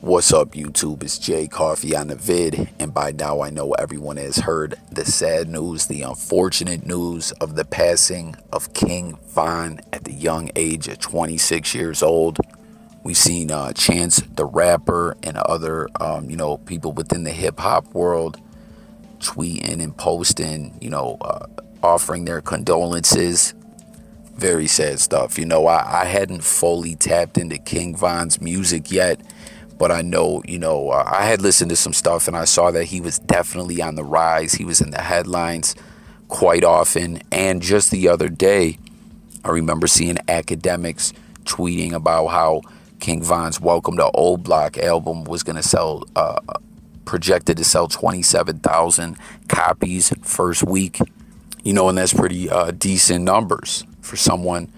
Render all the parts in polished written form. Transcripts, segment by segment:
What's up, YouTube? It's Jay Coffee on the vid, and by now I know everyone has heard the sad news, the unfortunate news of the passing of King Von at the young age of 26 years old. We've seen Chance the rapper and other, people within the hip hop world tweeting and posting, offering their condolences. Very sad stuff. I hadn't fully tapped into King Von's music yet. But I know, I had listened to some stuff and I saw that he was definitely on the rise. He was in the headlines quite often. And just the other day, I remember seeing academics tweeting about how King Von's Welcome to Old Block album was going to sell, projected to sell 27,000 copies first week. And that's pretty decent numbers for someone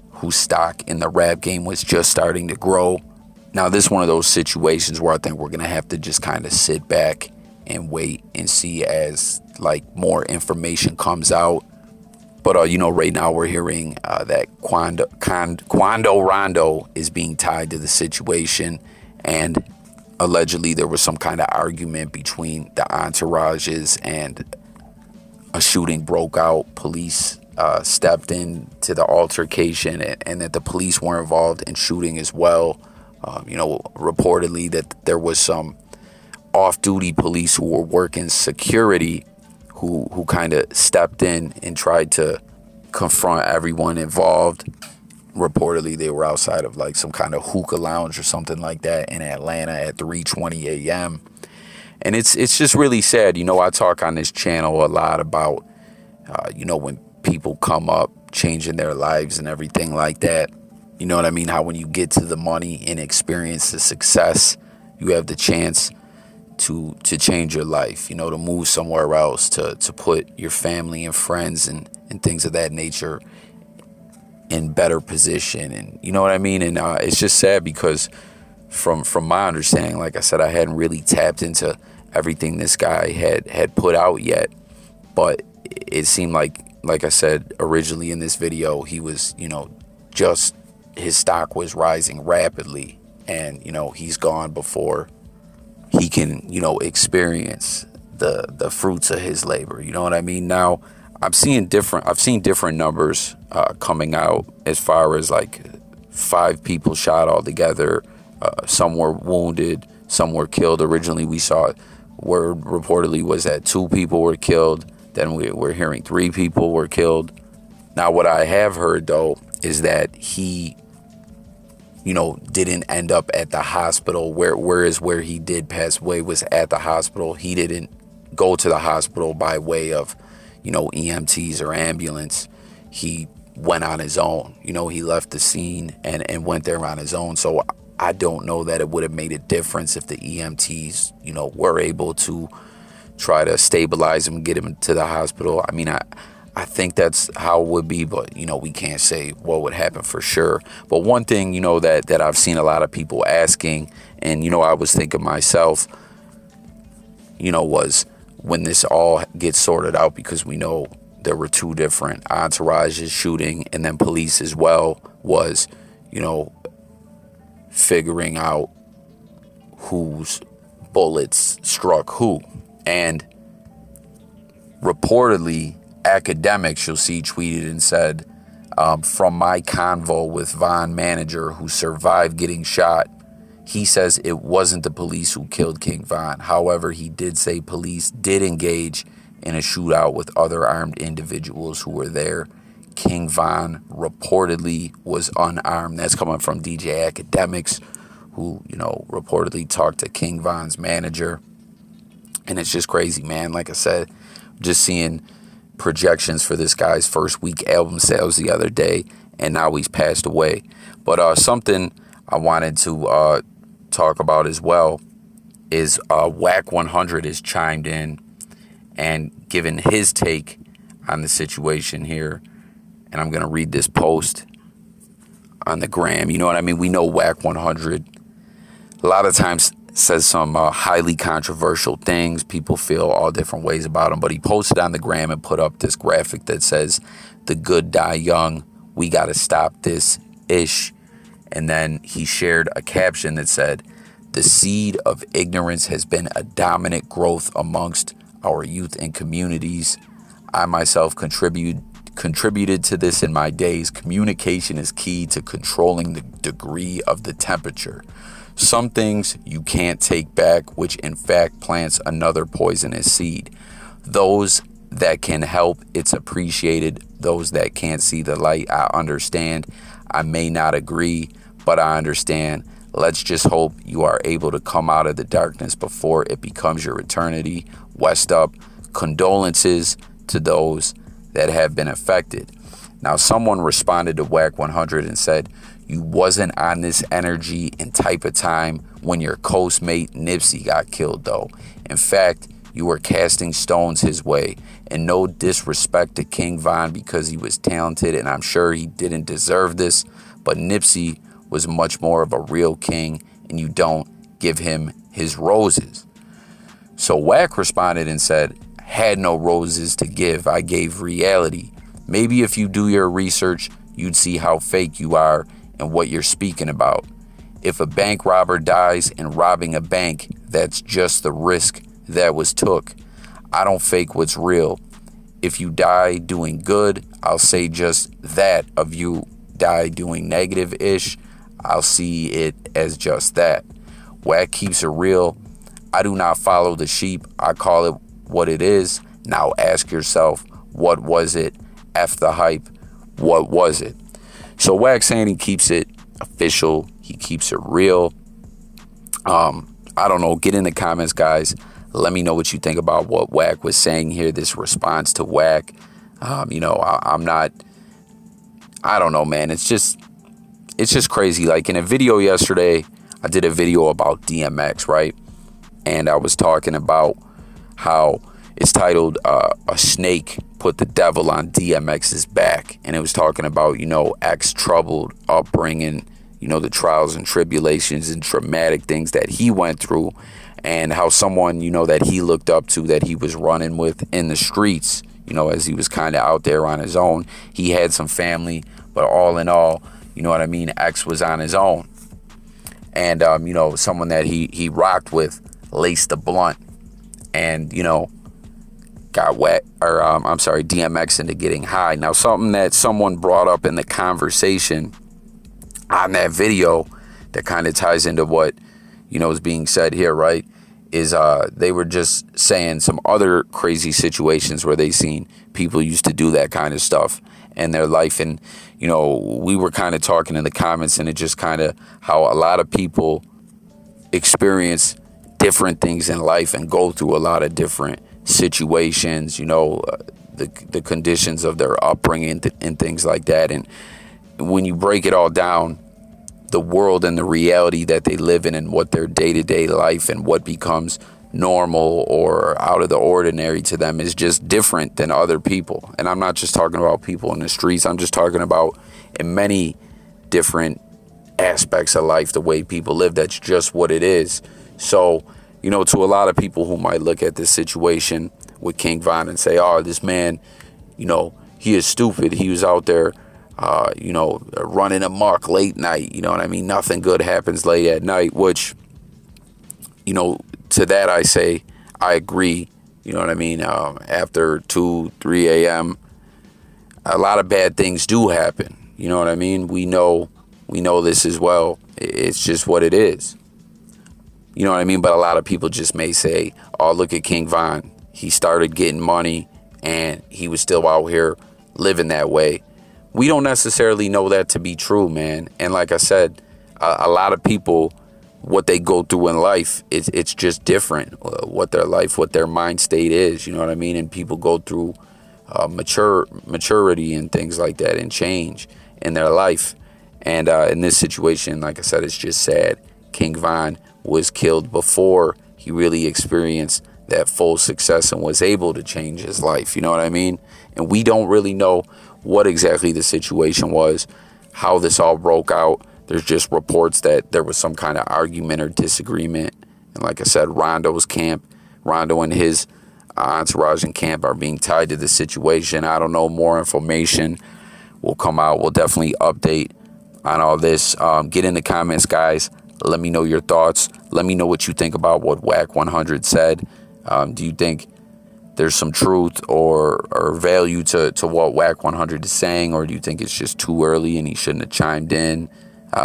whose stock in the rap game was just starting to grow. Now, this is one of those situations where I think we're going to have to just kind of sit back and wait and see as more information comes out. But, right now we're hearing that Quando Rondo is being tied to the situation. And allegedly there was some kind of argument between the entourages and a shooting broke out. Police stepped in to the altercation and that the police were involved in shooting as well. Reportedly that there was some off-duty police who were working security who kind of stepped in and tried to confront everyone involved. Reportedly, they were outside of some kind of hookah lounge or something like that in Atlanta at 3:20 a.m. And it's just really sad. I talk on this channel a lot about, when people come up changing their lives and everything like that. You know what I mean? How when you get to the money and experience the success, you have the chance to change your life, to move somewhere else, to put your family and friends and things of that nature in better position. And you know what I mean? And it's just sad because from my understanding, like I said, I hadn't really tapped into everything this guy had put out yet. But it seemed like I said originally in this video, he was, just his stock was rising rapidly, and he's gone before he can experience the fruits of his labor. You know what I mean? Now I've seen different numbers coming out as far as 5 people shot altogether. Some were wounded, some were killed. Originally we saw word reportedly was that 2 people were killed. Then we're hearing 3 people were killed. Now what I have heard though is that he didn't end up at the hospital, whereas where he did pass away was at the hospital. He didn't go to the hospital by way of, EMTs or ambulance. He went on his own. He left the scene and went there on his own. So I don't know that it would have made a difference if the EMTs, were able to try to stabilize him, get him to the hospital. I mean, I think that's how it would be, but, we can't say what would happen for sure. But one thing, that I've seen a lot of people asking, and, I was thinking myself, was when this all gets sorted out, because we know there were 2 different entourages shooting and then police as well, was, figuring out whose bullets struck who. And reportedly, academics, you'll see, tweeted and said, from my convo with Von manager who survived getting shot, he says it wasn't the police who killed King Von. However, he did say police did engage in a shootout with other armed individuals who were there. King Von reportedly was unarmed. That's coming from DJ Academics, who, reportedly talked to King Von's manager. And it's just crazy, man. Like I said, just seeing projections for this guy's first week album sales the other day, and now he's passed away. But something I wanted to talk about as well is WACK100 has chimed in and given his take on the situation here. And I'm going to read this post on the gram. You know what I mean? We know WACK100 a lot of times says some highly controversial things. People feel all different ways about him. But he posted on the gram and put up this graphic that says, "The good die young. We got to stop this ish." And then he shared a caption that said, The seed of ignorance has been a dominant growth amongst our youth and communities. I myself contributed to this in my days. Communication is key to controlling the degree of the temperature. Some things you can't take back, which in fact plants another poisonous seed. Those that can help, it's appreciated. Those that can't see the light, I understand. I may not agree, but I understand. Let's just hope you are able to come out of the darkness before it becomes your eternity. West up. Condolences to those that have been affected. Now, someone responded to WACK100 and said, you wasn't on this energy and type of time when your co-mate Nipsey got killed, though. In fact, you were casting stones his way. And no disrespect to King Von because he was talented, and I'm sure he didn't deserve this, but Nipsey was much more of a real king, and you don't give him his roses. So Wack responded and said, had no roses to give, I gave reality. Maybe if you do your research, you'd see how fake you are and what you're speaking about. If a bank robber dies in robbing a bank, that's just the risk that was took. I don't fake what's real. If you die doing good, I'll say just that. Of you die doing negative-ish, I'll see it as just that. Wack keeps it real. I do not follow the sheep. I call it what it is. Now ask yourself, what was it? F the hype. What was it? So Wack saying he keeps it official. He keeps it real. I don't know. Get in the comments, guys. Let me know what you think about what Wack was saying here, this response to Wack. I'm not, I don't know, man. It's just crazy. Like in a video yesterday, I did a video about DMX, right? And I was talking about how it's titled A Snake Put the Devil on DMX's Back. And it was talking about, X troubled upbringing, the trials and tribulations and traumatic things that he went through. And how someone, that he looked up to, that he was running with in the streets, as he was kind of out there on his own. He had some family, but all in all, X was on his own. And, someone that he rocked with laced the blunt and, got DMX into getting high. Now, something that someone brought up in the conversation on that video that kind of ties into what, is being said here, right, is they were just saying some other crazy situations where they seen people used to do that kind of stuff in their life. And, we were kind of talking in the comments, and it just kind of how a lot of people experience different things in life and go through a lot of different situations, the conditions of their upbringing and things like that. And when you break it all down, the world and the reality that they live in and what their day-to-day life and what becomes normal or out of the ordinary to them is just different than other people. And I'm not just talking about people in the streets. I'm just talking about in many different aspects of life, the way people live. That's just what it is. So, to a lot of people who might look at this situation with King Von and say, oh, this man, he is stupid. He was out there running amok late night, nothing good happens late at night, which, to that I say, I agree, after 2, 3 a.m., a lot of bad things do happen, we know this as well. It's just what it is, but a lot of people just may say, oh, look at King Von. He started getting money and he was still out here living that way. We don't necessarily know that to be true, man. And like I said, a lot of people, what they go through in life, it's just different. What their life, what their mind state is, And people go through maturity and things like that and change in their life. And in this situation, like I said, it's just sad. King Von was killed before he really experienced that full success and was able to change his life. And we don't really know what exactly the situation was, how this all broke out. There's just reports that there was some kind of argument or disagreement. And like I said, Rondo and his entourage and camp are being tied to the situation. I don't know. More information will come out. We'll definitely update on all this. Get in the comments, guys. Let me know your thoughts. Let me know what you think about what WACK100 said. Do you think there's some truth or value to what WACK100 is saying, or do you think it's just too early and he shouldn't have chimed in?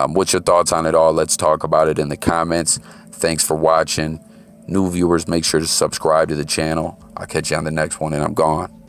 What's your thoughts on it all? Let's talk about it in the comments. Thanks for watching. New viewers, make sure to subscribe to the channel. I'll catch you on the next one, and I'm gone.